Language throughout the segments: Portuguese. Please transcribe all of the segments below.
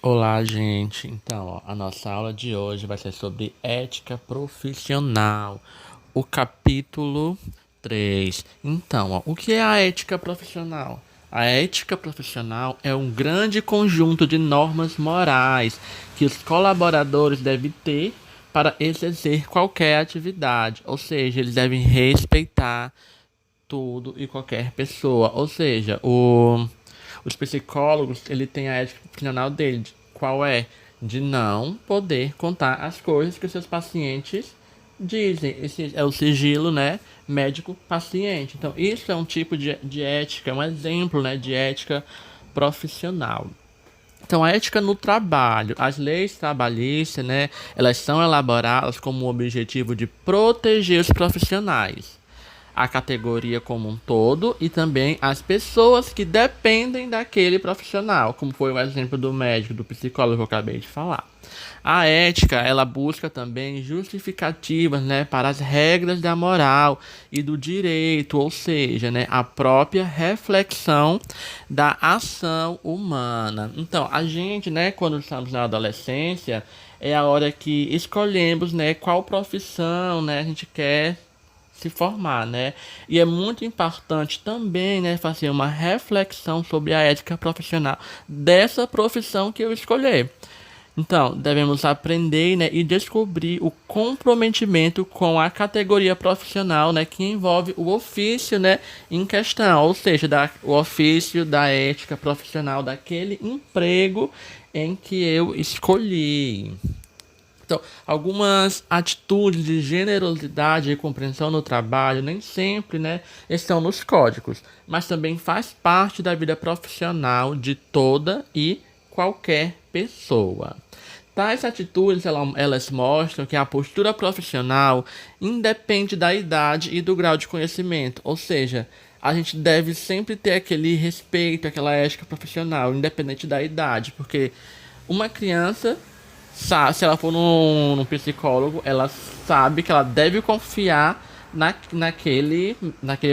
Olá, gente. Então, ó, a nossa aula de hoje vai ser sobre ética profissional, o capítulo 3. Então, ó, o que é a ética profissional? A ética profissional é um grande conjunto de normas morais que os colaboradores devem ter para exercer qualquer atividade, ou seja, eles devem respeitar tudo e qualquer pessoa. Ou seja, os psicólogos, ele tem a ética profissional dele. Qual é? De não poder contar as coisas que os seus pacientes dizem. Esse é o sigilo, né? Médico-paciente. Então, isso é um tipo de ética, é um exemplo, né, de ética profissional. Então, a ética no trabalho, as leis trabalhistas, né, elas são elaboradas com o objetivo de proteger os profissionais, a categoria como um todo e também as pessoas que dependem daquele profissional, como foi o exemplo do médico, do psicólogo que eu acabei de falar. A ética, ela busca também justificativas, né, para as regras da moral e do direito, ou seja, né, a própria reflexão da ação humana. Então, a gente, né, quando estamos na adolescência, é a hora que escolhemos, né, qual profissão, né, a gente quer se formar, né? E é muito importante também, né, fazer uma reflexão sobre a ética profissional dessa profissão que eu escolher. Então, devemos aprender, né, e descobrir o comprometimento com a categoria profissional, né, que envolve o ofício, né, em questão, ou seja, o ofício da ética profissional daquele emprego em que eu escolhi. Então, algumas atitudes de generosidade e compreensão no trabalho nem sempre, né, estão nos códigos, mas também faz parte da vida profissional de toda e qualquer pessoa. Tais atitudes, elas mostram que a postura profissional independe da idade e do grau de conhecimento, ou seja, a gente deve sempre ter aquele respeito, aquela ética profissional, independente da idade, porque uma criança se ela for num psicólogo, ela sabe que ela deve confiar naquele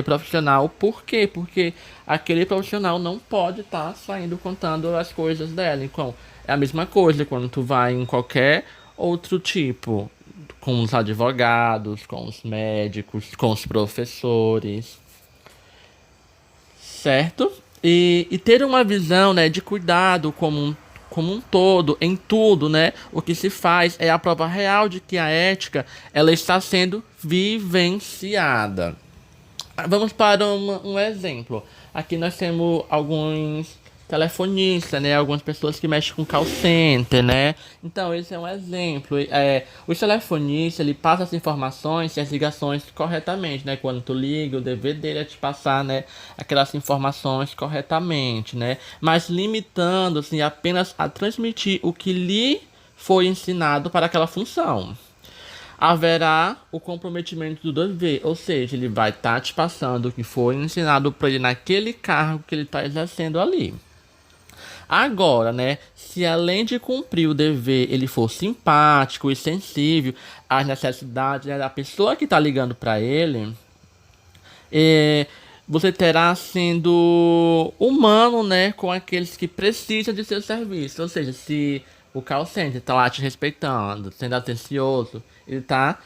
profissional. Por quê? Porque aquele profissional não pode estar saindo contando as coisas dela. Então, é a mesma coisa quando tu vai em qualquer outro tipo, com os advogados, com os médicos, com os professores, certo? E ter uma visão, né, de cuidado como um todo, em tudo, né? O que se faz é a prova real de que a ética ela está sendo vivenciada. Vamos para um exemplo. Aqui nós temos alguns telefonistas, né? Algumas pessoas que mexem com call center, né? Então, esse é um exemplo. O telefonista, ele passa as informações e as ligações corretamente, né? Quando tu liga, o dever dele é te passar, né? Aquelas informações corretamente, né? Mas limitando-se apenas a transmitir o que lhe foi ensinado para aquela função. Haverá o comprometimento do dever, ou seja, ele vai estar te passando o que foi ensinado para ele naquele cargo que ele está exercendo ali. Agora, né, se além de cumprir o dever, ele for simpático e sensível às necessidades, né, da pessoa que está ligando para ele, é, você terá sendo humano, né, com aqueles que precisam de seu serviço. Ou seja, se o call center tá lá te respeitando, sendo atencioso, ele tá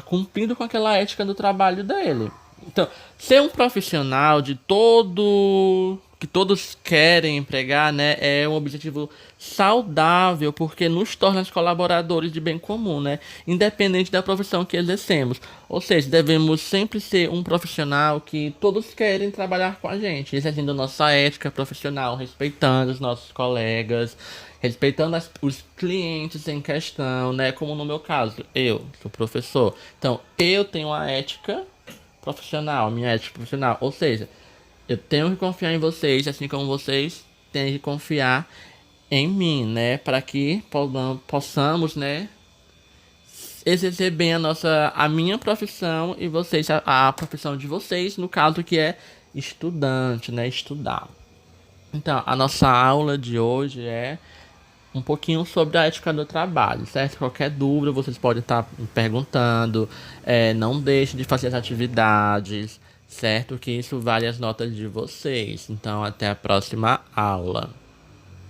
cumprindo com aquela ética do trabalho dele. Então, ser um profissional de todo que todos querem empregar, né, é um objetivo saudável porque nos torna colaboradores de bem comum, né, independente da profissão que exercemos. Ou seja, devemos sempre ser um profissional que todos querem trabalhar com a gente, exercendo nossa ética profissional, respeitando os nossos colegas, respeitando os clientes em questão, né, como no meu caso, eu sou professor. Então, eu tenho a ética profissional, minha ética profissional. Ou seja, eu tenho que confiar em vocês, assim como vocês têm que confiar em mim, né? Para que possamos, né, exercer bem a minha profissão e vocês, a profissão de vocês, no caso que é estudante, né? Estudar. Então, a nossa aula de hoje é um pouquinho sobre a ética do trabalho, certo? Qualquer dúvida vocês podem estar me perguntando. Não deixe de fazer as atividades, certo? Que isso vale as notas de vocês. Então, até a próxima aula.